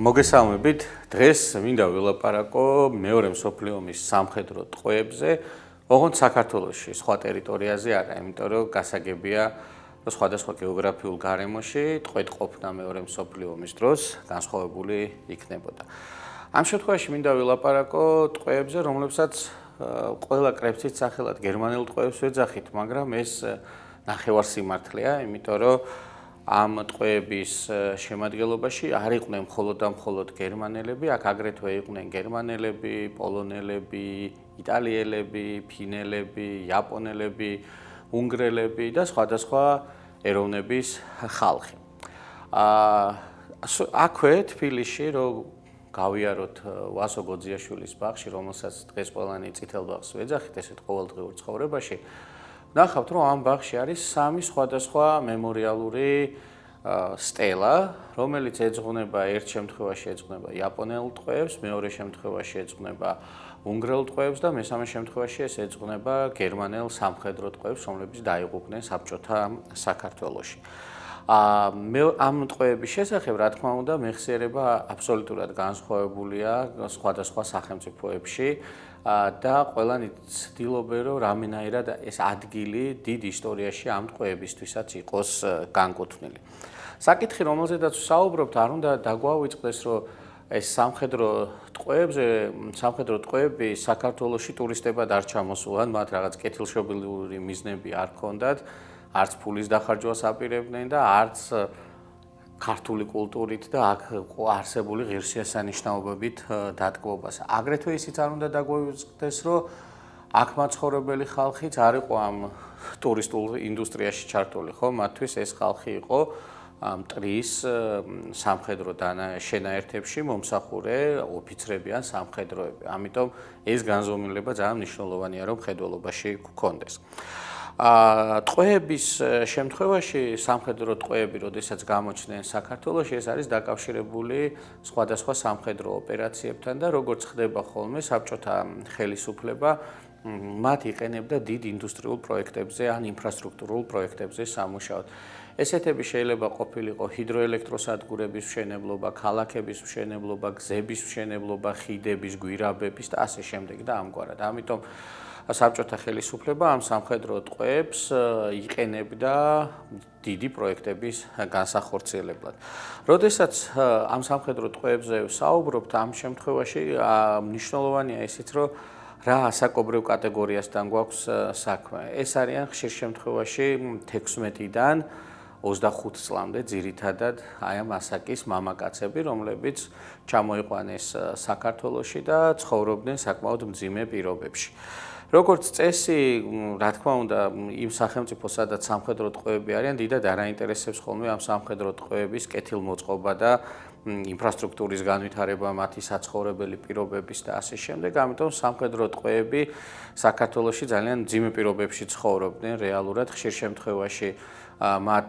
მოგესალმებით. დღეს მინდა ვილაპარაკო მეორე მსოფლიო ომის სამხედრო ტყვეებზე, ოღონდ საქართველოში, სხვა ტერიტორიაზე არა, იმიტომ რომ გასაგებია სხვადასხვა გეოგრაფიულ გარემოში ტყვედ-ყოფნა მეორე მსოფლიო ომის დროს განსხვავებული იქნებოდა. ამ შემთხვევაში მინდა ვილაპარაკო ტყვეებზე, რომლებსაც ყველა კრებცის სახელად გერმანელ ტყვეებს ვეძახით, მაგრამ ეს ნახევარსიმართლეა, იმიტომ რომ ამ ტყვეების შემადგენლობაში არ იყვნენ მხოლოდ და მხოლოდ გერმანელები, აქ აგრეთვე იყვნენ გერმანელები, პოლონელები, იტალიელები, ფინელები, იაპონელები, უნგრელები და სხვადასხვა ეროვნების ხალხი. აქვე თბილისში რომ გავიაროთ ვასო გოძიაშვილის ბაღში, რომელსაც დღეს ყველანი წითელ ბაღს ვეძახით ესეთ ყოველდღიურ ცხოვრებაში. ნახავთ, რომ ამ ბაღში არის სამი სხვადასხვა მემორიალური სტელა, რომელიც ეძღვნება ერთ შემთხვევაში ეძღვნება იაპონელ ტყვეებს, მეორე შემთხვევაში ეძღვნება უნგრელ ტყვეებს და მესამე შემთხვევაში ეს ეძღვნება გერმანელ სამხედრო ტყვეებს, რომლებიც დაიღუპნენ საბჭოთა საქართველოში. ამ ტყვეების შესახებ, რა თქმა უნდა, მეხსიერება აბსოლუტურად განსხვავებულია სხვადასხვა სახელმწიფოებში. და ყველანი ცდილობენ, რომ რამენაირად ეს ადგილი დიდ ისტორიაში ამ ტყვეებისთვისაც იყოს განკუთვნილი. საკითხი, რომელზედაც ვსაუბრობთ, არ უნდა დაგვავიწყდეს, რომ ეს სამხედრო ტყვეები საქართველოში ტურისტებად არ ჩამოსულან, მათ რაღაც კეთილშობილური მიზნები არ ჰქონდათ, არც ფულის დახარჯვას აპირებდნენ და არც ქართული კულტურით და აქ არსებული ღირსშესანიშნაობებით დატკბობას. აგრეთვე ისიც არ უნდა დაგვავიწყდეს, რომ აქ მაცხოვრებელი ხალხიც არ იყო ამ ტურისტულ ინდუსტრიაში ჩართული, ხო? მათთვის ეს ხალხი იყო მტრის სამხედრო შენაერთებში მომსახურე ოფიცრები ან სამხედროები. ამიტომ ეს განზომილება ძალიან მნიშვნელოვანია, რომ მხედველობაში გქონდეს. ტყვეების შემთხვევაში სამხედრო ტყვეები, როდესაც გამოჩნდნენ საქართველოში, ეს არის დაკავშირებული სხვადასხვა სამხედრო ოპერაციებთან და როგორც ხდება ხოლმე საბჭოთა ხელისუფლება მათ იყენებდა დიდ ინდუსტრიულ პროექტებზე ან ინფრასტრუქტურულ პროექტებზე სამუშაოდ. ესეთები შეიძლება ყოფილიყო ჰიდროელექტროსადგურების მშენებლობა, ქალაქების მშენებლობა, გზების მშენებლობა, ხიდების, გვირაბების და ასე შემდეგ და ამგვარად. ამიტომ საბჭოთა ხელისუფლება ამ სამხედრო ტყვეებს იყენებდა დიდი პროექტების განსახორციელებლად. როდესაც ამ სამხედრო ტყვეებზე ვსაუბრობთ, ამ შემთხვევაში მნიშვნელოვანია ისიც, რომ რა ასაკობრივ კატეგორიასთან გვაქვს საქმე. ეს არიან ხშირ შემთხვევაში 16-დან 25 წლამდე ძირითადად აი ამ ასაკის მამაკაცები, რომლებიც ჩამოიყვანეს საქართველოში და ცხოვრობდნენ საკმაოდ მძიმე პირობებში. როგორც წესი, რა თქმა უნდა, იმ სახელმწიფოს, სადაც სამხედრო ტყვეები არიან, დიდად არაინტერესებს ხოლმე ამ სამხედრო ტყვეების კეთილმოწყობა და ინფრასტრუქტურის განვითარება, მათი საცხოვრებელი პირობების და ასე შემდეგ. ამიტომ სამხედრო ტყვეები საქართველოში ძალიან მძიმე პირობებში ცხოვრობდნენ რეალურად ხშირ შემთხვევაში. მათ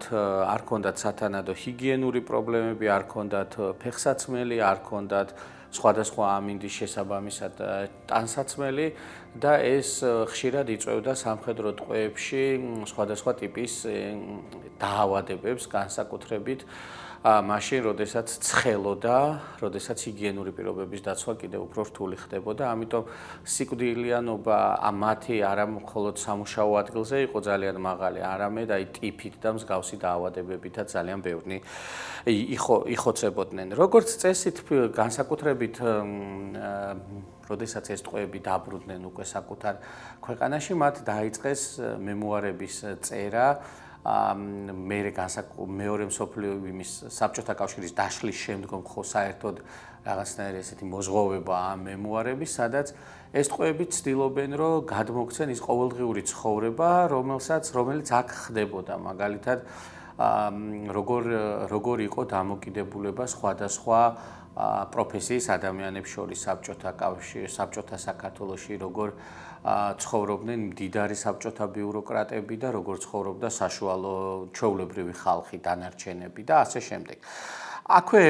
არ ჰქონდათ სათანადო ჰიგიენური პრობლემები, არ ჰქონდათ ფეხსაცმელი, არ ჰქონდათ სხვადასხვა ამინდის შესაბამისად ტანსაცმელი და ეს ხშირად იწვევდა სამხედრო ტყვეებში სხვადასხვა ტიპის დაავადებებს, განსაკუთრებით მაშინ, როდესაც ცხელოდა, როდესაც ჰიგიენური პირობების დაცვა კიდევ უფრო რთული ხდებოდა. ამიტომ სიკვდილიანობა მათი არა მხოლოდ სამუშაო ადგილზე იყო ძალიან მაღალი, არამედ აი ტიფით და მსგავსი დაავადებებითაც ძალიან ბევრი იხოცებოდნენ. როგორც წესით, განსაკუთრებით როდესაც ეს ტყვეები დაბრუნდნენ უკვე საკუთარ ქვეყანაში, მათ დაიწყეს მემუარების წერა. მეორე მსოფლიო ომის საბჭოთა კავშირის დაშლის შემდგომ ხო საერთოდ რაღაცნაირი ესეთი მოზღვავება ამ მემუარების, სადაც ეს ტყვეები ცდილობენ, რომ გადმოგცენ ის ყოველდღიური ცხოვრება, რომელიც აქ ხდებოდა. მაგალითად, როგორ იყო დამოკიდებულება სხვადასხვა პროფესიის ადამიანებს შორის საბჭოთა საქართველოში, როგორ ცხოვრობდნენ მდიდარი საბჭოთა ბიუროკრატები და როგორ ცხოვრობდა საშუალო ჩვეულებრივი ხალხი, დანარჩენები და ასე შემდეგ. აქვე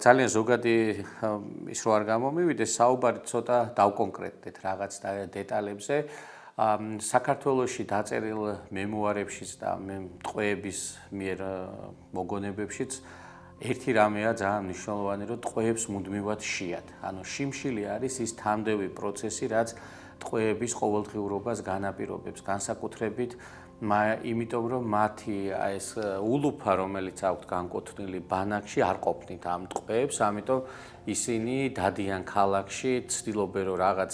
ძალიან ზოგადი ის რო არ გამომივიდეს, საუბარი ცოტა დავკონკრეტდეთ რაღაც დეტალებზე. საქართველოში დაწერილ მემუარებშიც და ტყვეების მიერ მოგონებებშიც ერთი რამეა ძალიან მნიშვნელოვანი, რომ ტყვეებს მუდმივად შეათ. ანუ შიმშილი არის ის თამდევი პროცესი, რაც ტყვეების ყოველდღიურობას განაპირობებს, განსაკუთრებით იმიტომ რომ მათი ეს ულუფა, რომელიც აქვთ განკუთვნილი ბანაკში, არ ყოფნით ამ ტყვეებს, ამიტომ ისინი დადიან ქალაქში, ცდილობენ რომ რაღაც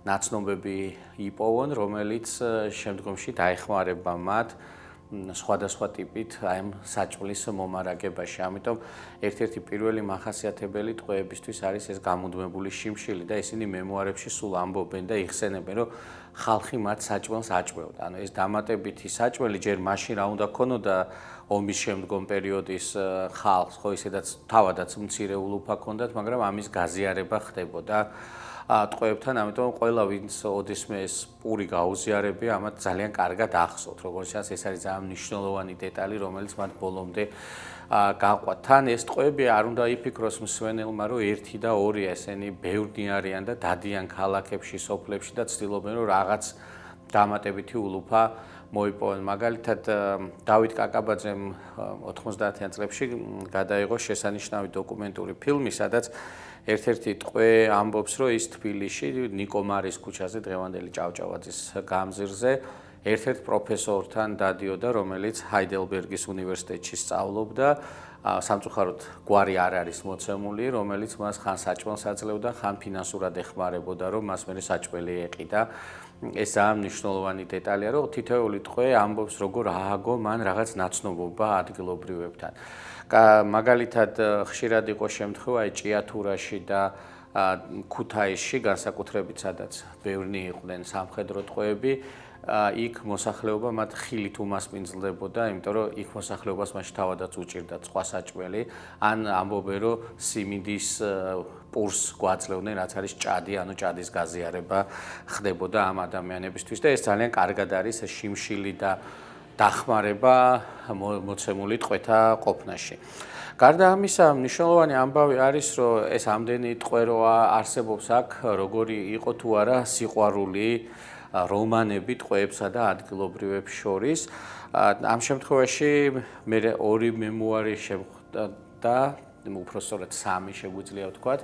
ნაცნობები იპოვონ, რომელიც შემდგომში დაეხმარება მათ სხვადასხვა ტიპით აი ამ საჭმლის მომარაგებაში. ამიტომ ერთ-ერთი პირველი მახასიათებელი ტყვეებისთვის არის ეს გამუდმებული შიმშილი და ისინი მემუარებში სულ ამბობენ და იხსენებენ, რომ ხალხი მათ საჭმელს აჭმევდა. ანუ ეს დამატებითი საჭმელი ჯერ მაშინ რა უნდა ქონოდა ომის შემდგომ პერიოდის ხალხს, ხო ისედაც თავადაც მცირე ულუფა ქონდათ, მაგრამ ამის გაზიარება ხდებოდა ტყვეებთან, ამიტომ ყველა ვინც ოდესმე ეს პური გაუზიარებია, ამათ ძალიან კარგად ახსოვთ, როგორც ჩანს, ეს არის ძალიან მნიშვნელოვანი დეტალი, რომელიც მათ ბოლომდე გაყვათ. თან ეს ტყვეები არ უნდა იფიქროს მსმენელმა, რომ 1 და 2 ესენი ბევრნი არიან და დადიან ქალაქებში, სოფლებში და ცდილობენ, რომ რაღაც დამატებითი ულუფა მოიპოვონ. მაგალითად, დავით კაკაბაძემ 90-იან წლებში გადაიღო შესანიშნავი დოკუმენტური ფილმი, სადაც ერთ-ერთი ტყვე ამბობს, რომ ის თბილისში ნიკო მარის ქუჩაზე დღევანდელი ჭავჭავაძის გამზირზე ერთ-ერთ პროფესორთან დადიოდა, რომელიც ჰაიდელბერგის უნივერსიტეტში სწავლობდა. სამწუხაროდ გვარი არ არის მოცემული, რომელიც მას ხან საჭმელს აძლევდა, ხან ფინანსურად ეხმარებოდა, რომ მას მერე საჭმელი ეყიდა. ეს ძალიან მნიშვნელოვანი დეტალია, რომ თითოეული ტყვე ამბობს, როგორ ააგო მან რაღაც ნაცნობობა ადგილობრივებთან. მაგალითად, ხშირად იყო შემთხვევა ჭიათურაში და ქუთაისში, განსაკუთრებით სადაც ბევრნი იყვნენ სამხედრო ტყვეები, იქ მოსახლეობა მათ ხილით უმასპინძლდებოდა, იმიტომ რომ იქ მოსახლეობას მაშინ თავადაც უჭირდათ სხვა საჭმელი, ან ამბობენ, რომ სიმინდის პურს გვაძლევდნენ, რაც არის ჭადი, ანუ ჭადის გაზიარება ხდებოდა ამ ადამიანებისთვის და ეს ძალიან კარგად არის შიმშილი და დახმარება მოცემული ტყვეთა ყოფნაში. გარდა ამისა, მნიშვნელოვანი ამბავი არის, რომ ეს ამდენი ტყვე რო არსებობს აქ, როგორი იყო თუ არა სიყვარული რომანები ტყვეებსა და ადგილობრივებს შორის. ამ შემთხვევაში მე 2 მემუარი შევხვდა და უпростоრად 3 შეგვიძლია ვთქვათ,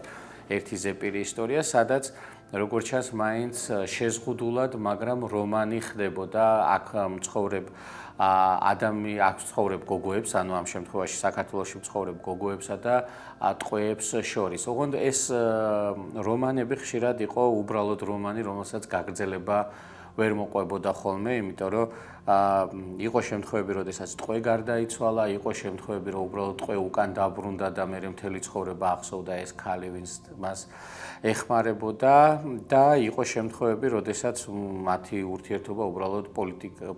ერთი ზეპირი ისტორია, სადაც როგორც ჩანს, მაინც შეზღუდულად, მაგრამ რომანი ხდებოდა აქ მცხოვრებ აქ მცხოვრებ გოგოებს, ანუ ამ შემთხვევაში საქართველოში მცხოვრებ გოგოებსა და ტყვეებს შორის. ოღონდ ეს რომანები ხშირად იყო უბრალოდ რომანი, რომელსაც გაგრძელება ვერ მოყვებოდა ხოლმე, იმიტომ რომ იყო შემთხვევები, როდესაც ტყვე გარდაიცვალა, იყო შემთხვევები, რომ უბრალოდ ტყვე უკან დაბრუნდა და მე მთელი ცხოვრება ახსოვდა ეს ქალი, ვინც მას ეხმარებოდა და იყო შემთხვევები, როდესაც მათი ურთიერთობა უბრალოდ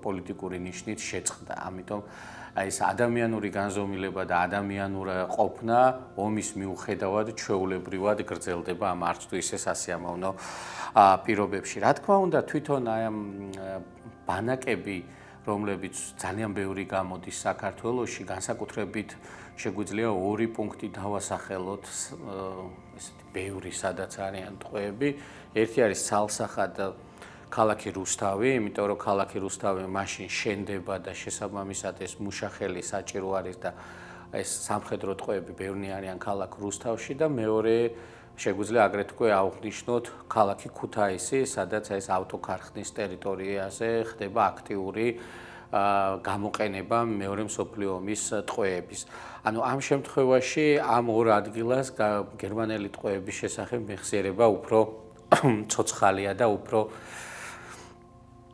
პოლიტიკური ნიშნით შეწყდა. ამიტომ ეს ადამიანური განზომილება და ადამიანური ყოფნა ომის მიუხედავად ჩვეულებრივად გრძელდება ამ არც თუ ისე სასიამოვნო პირობებში. რა თქმა უნდა, თვითონ აი ამ ბანაკები, რომლებიც ძალიან ბევრი გამოდის საქართველოში, განსაკუთრებით შეგვიძლია 2 პუნქტი დავასახელოთ, ესეთი ბევრი, სადაც არიან ტყვეები. ერთი არის ცალსახად ქალაქი რუსთავი, იმიტომ რომ ქალაქი რუსთავი მაშინ შენდება და შესაბამისად ეს მუშახელი საჭირო არის და ეს სამხედრო ტყვეები ბევრნი არიან ქალაქ რუსთავში და მეორე შეგვიძლია აგრეთვე აღვნიშნოთ ქალაქი ქუთაისი, სადაც ეს ავტოქარხნის ტერიტორიაზე ხდება აქტიური გამოყენება მეორე მსოფლიო ომის ტყვეების. ანუ ამ შემთხვევაში ამ 2 ადგილას გერმანელი ტყვეების შესახებ მეხსიერება უფრო ცოცხალია და უფრო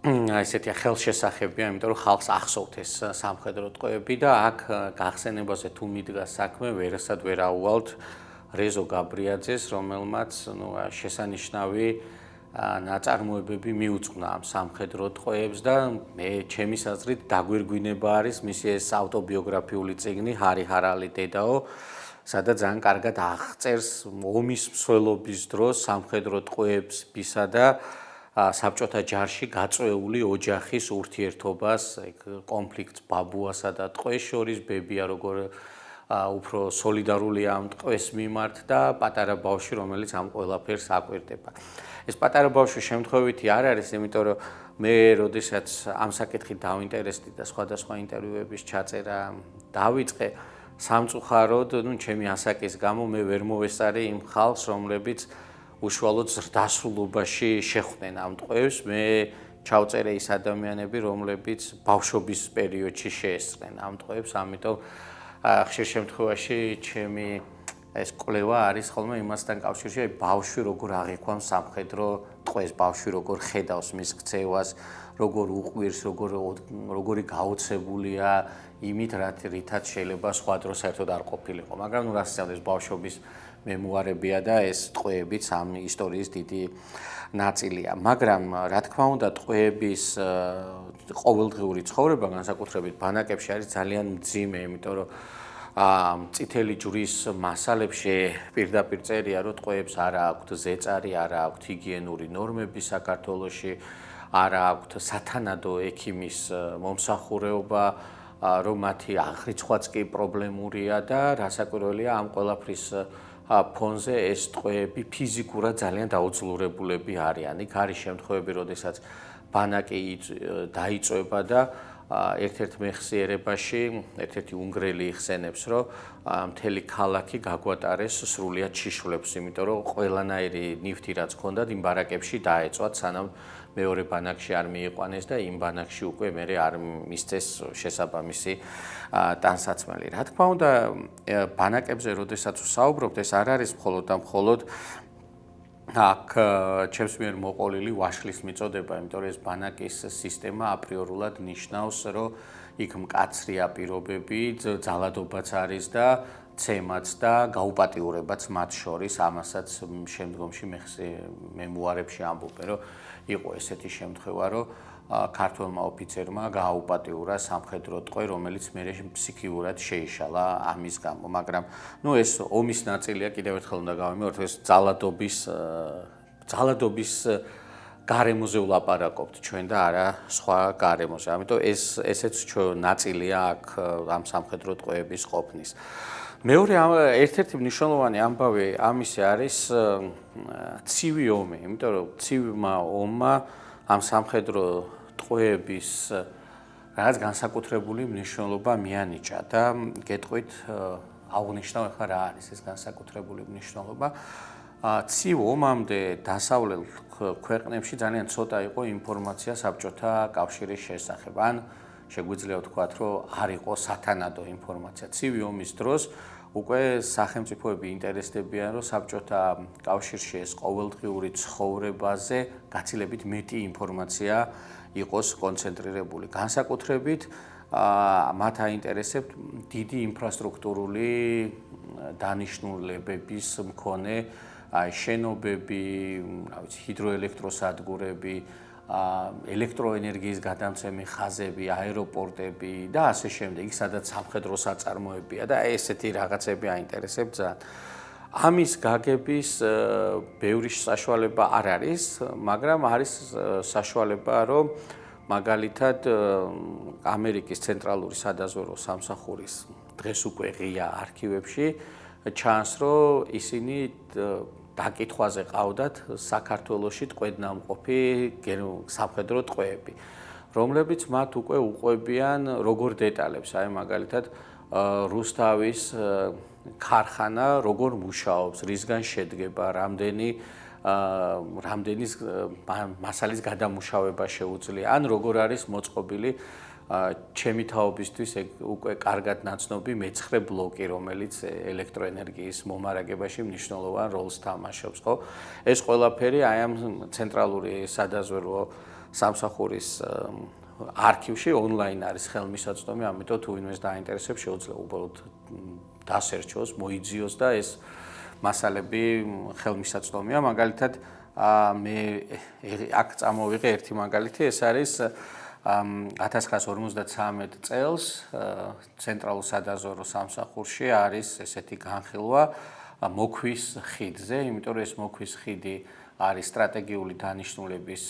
ესეთი ხელშესახებია, იმიტომ რომ ხალხს ახსოვთ ეს სამხედრო ტყვეები და აქ გახსენებაზე თუ მიდგა საქმე, ვერასად ვერ აუვალთ რეზო გაბრიაძეს, რომელმაც შესანიშნავი ნაწარმოებები მიუძღვნა ამ სამხედრო ტყვეებს და მე ჩემის აზრით დაგვირგვინება არის მისი ეს ავტობიოგრაფიული წიგნი ჰარი ჰარალი დედაო, სადაც ძალიან კარგად აღწერს ომის მსვლელობის დროს სამხედრო ტყვეებსა და საბჭოთა ჯარში გაწვეული ოჯახის ურთიერთობას, კონფლიქტს ბაბუასა და ტყვეს შორის, ბებია როგორ უფრო სოლიდარულია ამ ტყვეს მიმართ და პატარა ბავშვი, რომელიც ამ ყველაფერს აკვირდება. ეს პატარა ბავშვი შემთხვევითი არ არის, იმიტომ რომ მე როდესაც ამ საკითხით დავინტერესდი და სხვადასხვა ინტერვიუების ჩაწერა დავიწყე, სამწუხაროდ, ჩემი ასაკის გამო მე ვერ მოვესწარი იმ ხალხს, რომლებიც უშუალოდ ზრდასრულობაში შეხვდნენ ამ ტყვევს. მე ჩავწერე ის ადამიანები, რომლებიც ბავშვობის პერიოდში შეესწრნენ ამ ტყვევს, ამიტომ ხშირ შემთხვევაში ჩემი ეს კვლევა არის ხოლმე იმასთან კავშირში, ბავშვი როგორ აღიქვამს სამხედრო ტყვეს, ბავშვი როგორ ხედავს მის ქცევას, როგორ უყვირს, როგორი გაოცებულია იმით, რითაც შეიძლება სხვა დროს საერთოდ არ ყოფილიყო. მაგრამ რას სწავდეს ბავშვობის მემუარებია და ეს ტყვეებიც ამ ისტორიის დიდი ნაწილია. მაგრამ რა თქმა უნდა, ტყვეების ყოველდღიური ცხოვრება, განსაკუთრებით ბანაკებში არის ძალიან მძიმე, იმიტომ რომ წითელი ჯვრის მასალებში პირდაპირ წერია, რომ ტყვეებს არ აქვთ ზეწარი, არ აქვთ ჰიგიენური ნორმები საქართველოში, არ აქვთ სათანადო ექიმის მომსახურება, რომ მათი აღრიცხვაც კი პრობლემურია და რასაკვირველია ამ ყველაფრის ფონზე ეს ტყვეები ფიზიკურად ძალიან დაუძლურებულები არიან. იქ არის შემთხვევები, როდესაც ბანაკი დაიწვება და ერთ-ერთ მეხსიერებაში ერთ-ერთი უნგრელი იხსენებს, რომ მთელი ქალაქი გაგვატარეს სრულიად შიშვლებს, იმიტომ რომ ყველანაირი ნივთი რაც ჰქონდათ იმ ბარაკებში დაეწვათ, სანამ მეორე ბანაკში არ მიიყვანეს და იმ ბანაკში უკვე მერე არ მისცეს შესაბამისი ტანსაცმელი. რა თქმა უნდა, ბანაკებზე როდესაც ვსაუბრობთ, ეს არ არის მხოლოდ და მხოლოდ აქ ჩემს მიერ მოყოლილი ვაშლის მიწოდება, იმიტომ რომ ეს ბანაკის სისტემა აპრიორულად ნიშნავს, რომ იქ მკაცრია პირობები, ძალადობაც არის და ცემაც და გაუპატიურებაც მათ შორის, ამასაც შემდგომში მემუარებში ამბობენ, რომ იყო ესეთი შემთხვევა, რომ ქართველმა ოფიცერმა გააუპატიურა სამხედრო ტყვე, რომელიც მერე ფსიქიურად შეიშალა ამის გამო. მაგრამ ეს ომის ნაწილია, კიდევ ერთხელ უნდა გავიმეორებ, ეს ძალადობის გარემოზე ვლაპარაკობთ ჩვენ და არა სხვა გარემოზე. ამიტომ ესეც ნაწილია აქ ამ სამხედრო ტყვეების ყოფნის. მეორე ერთ-ერთი მნიშვნელოვანი ამბავი ამისი არის ცივი ომი, იმიტომ რომ ცივმა ომმა ამ სამხედრო ტყვეების რაღაც განსაკუთრებული მნიშვნელობა მიანიჭა და გეტყვით აღნიშნავ ახლა რა არის ეს განსაკუთრებული მნიშვნელობა. ცივ ომამდე დასავლელ ქვეყნებში ძალიან ცოტა იყო ინფორმაცია საბჭოთა კავშირის შესახებ. ან შეგვიძლია ვთქვათ, რომ არ იყო სათანადო ინფორმაცია. ცივი ომის დროს უკვე სახელმწიფოები ინტერესდებიან, რომ საბჭოთა კავშირში ეს ყოველდღიური ცხოვრებაზე გაცილებით მეტი ინფორმაცია იყოს კონცენტრირებული. განსაკუთრებით მათ აინტერესებთ დიდი ინფრასტრუქტურული დანიშნულებების მქონე შენობები, ჰიდროელექტროსადგურები, ელექტროენერგიის გადამცემი ხაზები, აეროპორტები და ასე შემდეგ, სადაც სამხედრო საწარმოებია და ესეთი რაღაცები აინტერესებთ ძალიან. ამის გაგების ბევრი საშუალება არ არის, მაგრამ არის საშუალება, რომ მაგალითად ამერიკის ცენტრალური სადაზვერვო სამსახურის დღეს უკვე ღია არქივებში ჩანს, რომ ისინი დაკითხვაზე ყავდათ საქართველოში ტყვედნამყოფი სამხედრო ტყვეები, რომლებიც მათ უკვე უყვებიან როგორ დეტალებს, აი მაგალითად რუსთავის ქარხანა როგორ მუშაობს, რისგან შედგება, რამდენის მასალის გადამუშავება შეუძლია, ან როგორ არის მოწყობილი ჩემი თაობისთვის უკვე კარგად ნაცნობი მე-9 ბლოკი, რომელიც ელექტროენერგიის მომარაგებაში მნიშვნელოვან როლს თამაშობს, ხო? ეს ყველაფერი აი ამ ცენტრალური სადაზვერვო სამსახურის არქივში ონლაინ არის ხელმისაწვდომი, ამიტომ თუ ვინმეს დაინტერესებს, შეუძლია უბრალოდ დასერჩოს, მოიძიოს და ეს მასალები ხელმისაწვდომია. მაგალითად, მე აქ წამოვიღე ერთი მაგალითი, ეს არის 1953 წელს ცენტრალურ სადაზვერვო სამსახურში არის ესეთი განხილვა მოქვის ხიდზე, იმიტომ რომ ეს მოქვის ხიდი არის სტრატეგიული დანიშნულების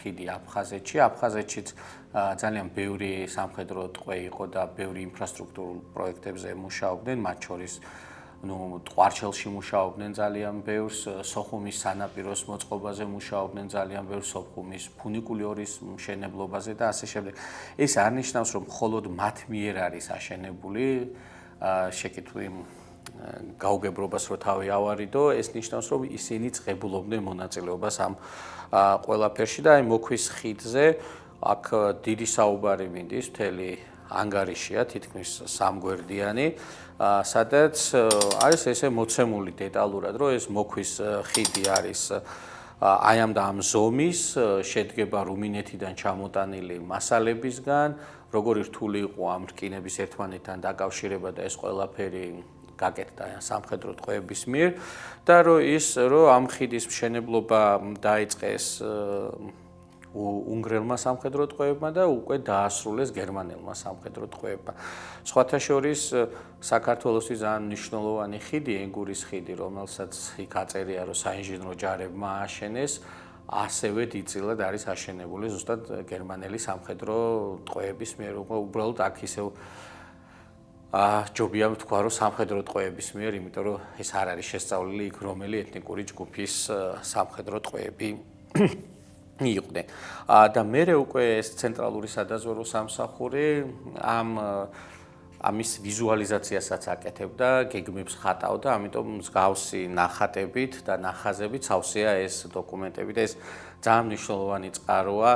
ხიდი აფხაზეთში. აფხაზეთშიც ძალიან ბევრი სამხედრო ტყვე იყო და ბევრი ინფრასტრუქტურულ პროექტებზე მუშაობდნენ, მათ შორის ტყვარჩელში მუშაობდნენ ძალიან ბევრს, სოხუმის სანაპიროს მოწყობაზე მუშაობდნენ ძალიან ბევრს, სოხუმის ფუნიკულიორის მშენებლობაზე და ასე შემდეგ. ეს არ ნიშნავს, რომ მხოლოდ მათ მიერ არის აშენებული შეკითხვი გაუგებრობას რო თავი ავარიდო, ეს ნიშნავს, რომ ისინი წებულობდნენ მონაწილეობას ამ ყველაფერში და აი მოქვის ხიდზე აქ დიდი საუბარი მინდის, მთელი ანგარიშია, თითქმის სამგვერდიანი, სადაც არის ესე მოცემული დეტალურად, რომ ეს მოქვის ხიდი არის აი ამ და ამ ზომის, შედგება რუმინეთიდან ჩამოტანილი მასალებისგან, როგორი რთული იყო ამ რკინების ერთმანეთთან დაკავშირება და ეს ყველაფერი გაკეთდა სამხედრო ტყვეების მიერ და რომ ამ ხიდის მშენებლობა დაიწყეს უნგრელმა სამხედრო ტყვეებმა და უკვე დაასრულეს გერმანელმა სამხედრო ტყვეებმა. სხვათა შორის საქართველოსთვის ძალიან მნიშვნელოვანი ხიდი, ენგურის ხიდი, რომელსაც იქ აწერია, რომ საინჟინრო ჯარებმა ააშენეს, ასევე დიდწილად არის აშენებული ზუსტად გერმანელი სამხედრო ტყვეების მიერ. უბრალოდ აქ ისევ ჯობია ვთქვა, რომ სამხედრო ტყვეების მიერ, იმიტომ რომ ეს არ არის შესწავლილი იქ რომელი ეთნიკური ჯგუფის სამხედრო ტყვეები იყვნენ. და მერე უკვე ეს ცენტრალური სადაზვერვო სამსახური ამის ვიზუალიზაციასაც აკეთებდა, გეგმებს ხატავდა, ამიტომ მსგავსი ნახატებით და ნახაზებით სავსეა ეს დოკუმენტები და ეს ძალიან მნიშვნელოვანი წყაროა,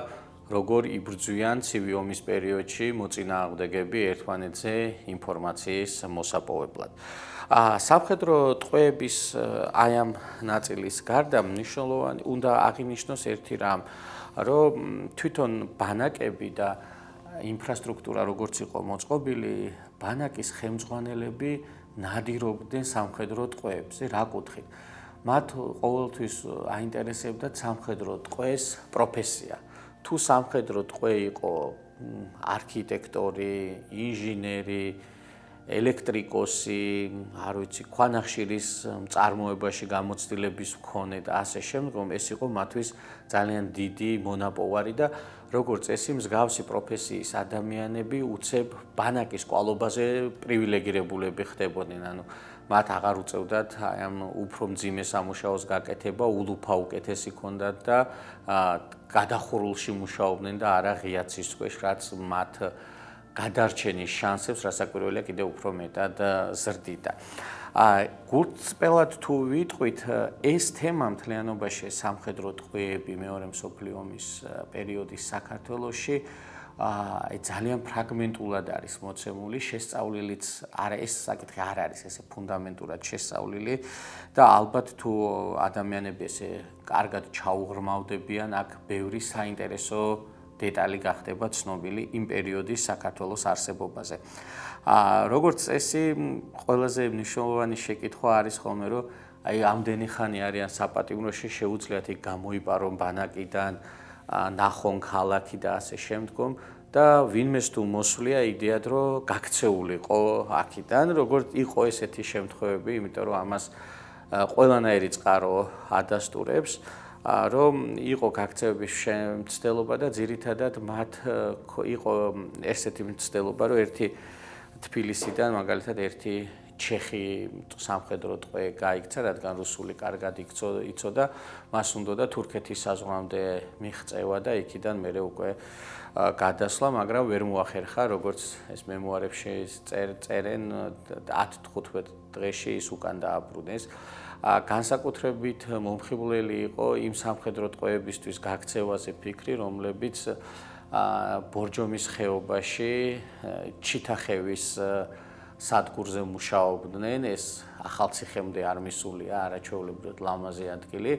როგორ იბრძვიან ცივი ომის პერიოდში მოწინააღმდეგეები ერთმანეთზე ინფორმაციის მოსაპოვებლად. სამხედრო ტყვეების აი ამ ნაწილის გარდა მნიშვნელოვანი უნდა აღინიშნოს ერთი რამ, რომ თვითონ ბანაკები და ინფრასტრუქტურა როგორც იყო მოწყობილი, ბანაკის ხელმძღვანელები ნადირობდნენ სამხედრო ტყვეებზე, რა კუთხით. მათ ყოველთვის აინტერესებდათ სამხედრო ტყვეს პროფესია. თუ სამხედრო ტყვე იყო არქიტექტორი, ინჟინერი, ელექტრიკოსი, არ ვიცი, ქვანახშირის მწარმოებაში გამოცდილების მქონე და ასე შემდგომ, ეს იყო მათთვის ძალიან დიდი მონაპოვარი და როგორც წესი მსგავსი პროფესიის ადამიანები უცებ ბანაკის კვალობაზე პრივილეგირებულები ხდებოდნენ, ანუ მათ აღარ უწევდათ აი ამ უფრო მძიმე სამუშაოს გაკეთება, ულუფა უკეთესი ჰქონდათ და გადახურულში მუშაობდნენ და არა ღიაცის ქვეშ, რაც მათ გადარჩენის შანსებს რასაკვირველია კიდევ უფრო მეტად ზრდიდა. გულწრფელად თუ ვიტყვით, ეს თემა მთლიანობაში სამხედრო ტყვეები მეორე მსოფლიო ომის პერიოდის საქართველოში ძალიან ფრაგმენტულად არის მოცემული, შესწავლილიც ეს საკითხი არ არის ესე ფუნდამენტურად შესწავლილი და ალბათ თუ ადამიანები ესე კარგად ჩაუღრმავდებიან, აქ ბევრი საინტერესო დეტალი გახდება ცნობილი იმ პერიოდის საქართველოს არსებობაზე. როგორც წესი, ყველაზე მნიშვნელოვანი შეკითხვა არის ხოლმე, რომ აი ამდენი ხანი არიან საპატიმროში, შეუძლიათ იქ გამოიპარონ ბანაკიდან, ნახონ ქალაქი და ასე შემდგომ და ვინმეს თუ მოსვლია იდეად, რომ გაქცეულიყო აქიდან, როგორც იყო ესეთი შემთხვევები, იმიტომ რომ ამას ყველანაირი წყარო ადასტურებს. რომ იყო გაქცევების მცდელობა და ძირითადად მათ იყო ესეთი მცდელობა, რომ ერთი თბილისიდან მაგალითად ერთი ჩეხი სამხედრო ტყვე გაიქცა, რადგან რუსული კარგად იცოდა, მას უნდოდა თურქეთის საზღვრამდე მიღწევა და იქიდან მერე უკვე გადასვლა, მაგრამ ვერ მოახერხა, როგორც ეს მემუარებში წერენ 10-15 დღეში ის უკან დააბრუნეს. განსაკუთრებით მომხიბვლელი იყო იმ სამხედრო ტყვეებისთვის გაქცევაზე ფიქრი, რომლებიც ბორჯომის ხეობაში ჩიტახევის სადგურზე მუშაობდნენ, ეს ახალციხემდე არ მისულია, არაჩვეულებრივად ლამაზი ადგილი.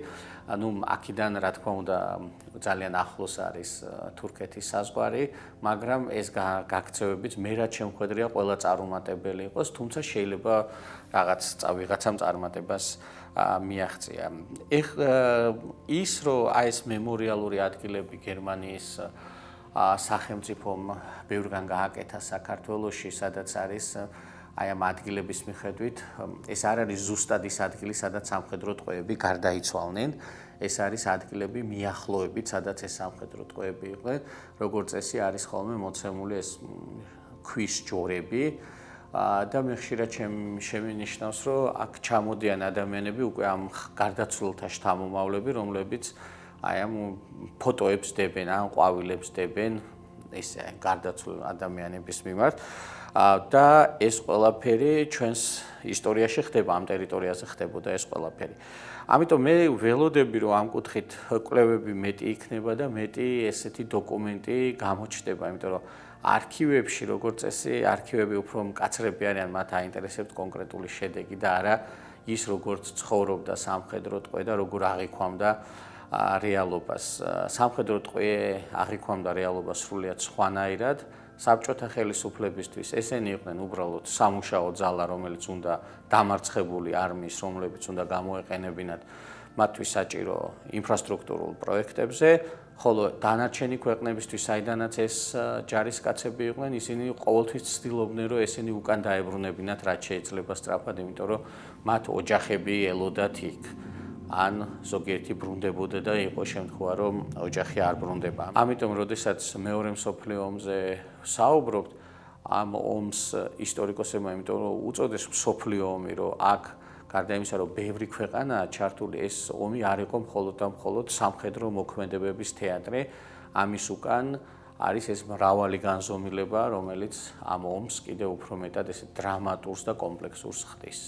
ანუ აქედან რა თქმა უნდა ძალიან ახლოს არის თურქეთის საზღვარი, მაგრამ ეს გაქცევებიც მე რაც შემხედრია ყველა წარუმატებელი იყოს, თუმცა შეიძლება ვიღაცამ წარმატებას მიაღწია. ის რომ აი ეს მემორიალური ადგილები გერმანიის სახელმწიფომ ბევრგან გააკეთა საქართველოში, სადაც არის აი ამ ადგილების მიხედვით ეს არ არის ზუსტად ის ადგილი, სადაც სამხედრო ტყვეები გარდაიცვალნენ. ეს არის ადგილები მიახლოებით, სადაც ეს სამხედრო ტყვეები იყვნენ. როგორც წესი არის ხოლმე მოცემული ეს ქვის ჯვრები და მე ხშირად შემინიშნავს, რომ აქ ჩამოდიან ადამიანები უკვე ამ გარდაცვლილთა შთამომავლები, რომლებიც აი ამ ფოტოებს დებენ, ან ყვავილებს დებენ ესე გარდაცვლილ ადამიანების მიმართ და ეს ყველაფერი ჩვენს ისტორიაში ხდება, ამ ტერიტორიაზე ხდებოდა ეს ყველაფერი. ამიტომ მე ველოდები, რომ ამ კუთხით კვლევები მეტი იქნება და მეტი ესეთი დოკუმენტი გამოჩნდება, იმიტომ რომ არქივებში, როგორც წესი, არქივები უფრო მკაცრები არიან, მათ აინტერესებთ კონკრეტული შედეგი და არა ის, როგორც ცხოვრობდა სამხედრო ტყვე და როგორ აღიქვამდა რეალობას. სამხედრო ტყვე აღიქვამდა რეალობას სრულიად სხვანაირად. საბჭოთა ხელისუფლებისთვის ესენი იყვნენ უბრალოდ სამუშაო ძალა, რომელიც უნდა დამარცხებული არმიის, რომლებიც უნდა გამოეყენებინათ მათთვის საჭირო ინფრასტრუქტურულ პროექტებზე, ხოლო დანარჩენი ქვეყნებისთვის, საიდანაც ეს ჯარისკაცები იყვნენ, ისინი ყოველთვის ცდილობდნენ, რომ ესენი უკან დაებრუნებინათ, რაც შეიძლება სწრაფად, იმიტომ რომ მათ ოჯახები ელოდათ იქ. ან ზოგიერთი ბრუნდებოდა და იყო შემთხვევა, რომ ოჯახი არ ბრუნდება. ამიტომ, როდესაც მეორე მსოფლიო ომზე საუბრობთ, ამ ომს ისტორიკოსებმა, იმიტომ რომ უწოდეს მსოფლიო ომი, რომ აქ გარდა იმისა, რომ ბევრი ქვეყანაა ჩართული, ეს ომი არ იყო მხოლოდ და მხოლოდ სამხედრო მოქმედებების თეატრი. ამის უკან არის ეს მრავალი განზომილება, რომელიც ამ ომს კიდევ უფრო მეტად ესე დრამატურს და კომპლექსურს ხდის.